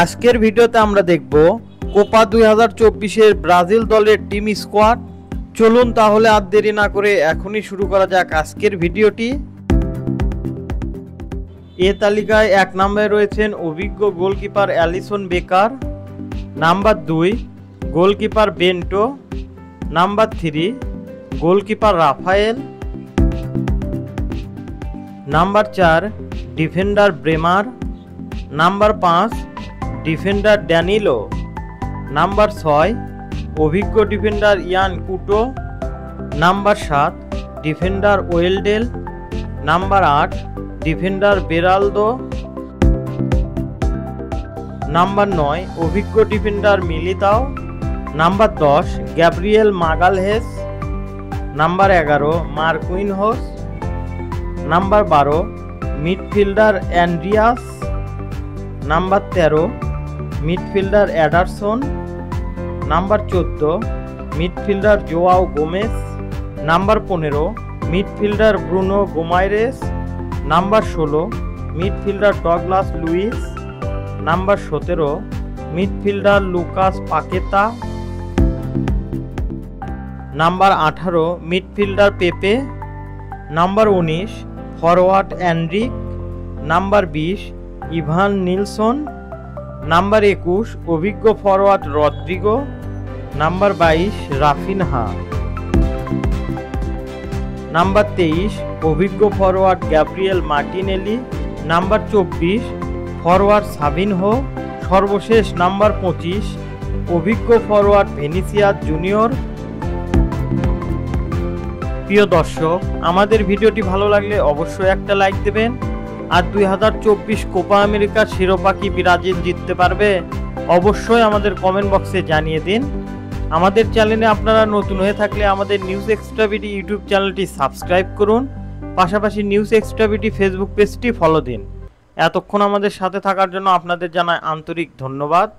আজকের ভিডিওতে আমরা দেখব কোপা 2024 ব্রাজিল দলের টিম স্কোয়াড। চলুন তাহলে আর দেরি না করে এখনই শুরু করা যাক আজকের ভিডিওটি। এ তালিকায় 1 নম্বরে রয়েছেন অভিজ্ঞ goalkeeper Alisson Becker, number 2 goalkeeper Bento, number 3 goalkeeper Rafael, number 4 defender Bremer, number 5 defender Danilo, number 6 অভিজ্ঞ defender Yan Couto, number 7 defender Wendell, number 8 defender Beraldo, number 9 অভিজ্ঞ defender Militao, number 10 Gabriel Magalhaes, number 11 Marquinhos, number 12 midfielder Andreas, number 13 midfielder Ederson, number 14 midfielder Joao Gomes, number 15 midfielder Bruno Guimaraes, number 16 midfielder Douglas Luiz, number 17 midfielder Lucas Paqueta, number 18 midfielder Pepe, number 19 forward Endrick, number 20 Evanilson, number 21 অভিজ্ঞ forward Rodrygo, number 22 Raphinha, number 23 অভিজ্ঞ forward Gabriel Martinelli, number 24 forward Savinho, সর্বশেষ number 25 অভিজ্ঞ forward Vinicius junior. প্রিয় দর্শক, আমাদের ভিডিওটি ভালো লাগলে অবশ্যই একটা লাইক দেবেন। আর 2024 কোপা আমেরিকার শিরোপা কি ব্রাজিল জিততে পারবে? অবশ্যই আমাদের কমেন্ট বক্সে জানিয়ে দিন। আমাদের চ্যানেলে আপনারা নতুন হয়ে থাকলে আমাদের নিউজ এক্সট্রা বিডি ইউটিউব চ্যানেলটি সাবস্ক্রাইব করুন, পাশাপাশি নিউজ এক্সট্রা বিডি ফেসবুক পেজটি ফলো দিন। এতক্ষণ আমাদের সাথে থাকার জন্য আপনাদের জানাই আন্তরিক ধন্যবাদ।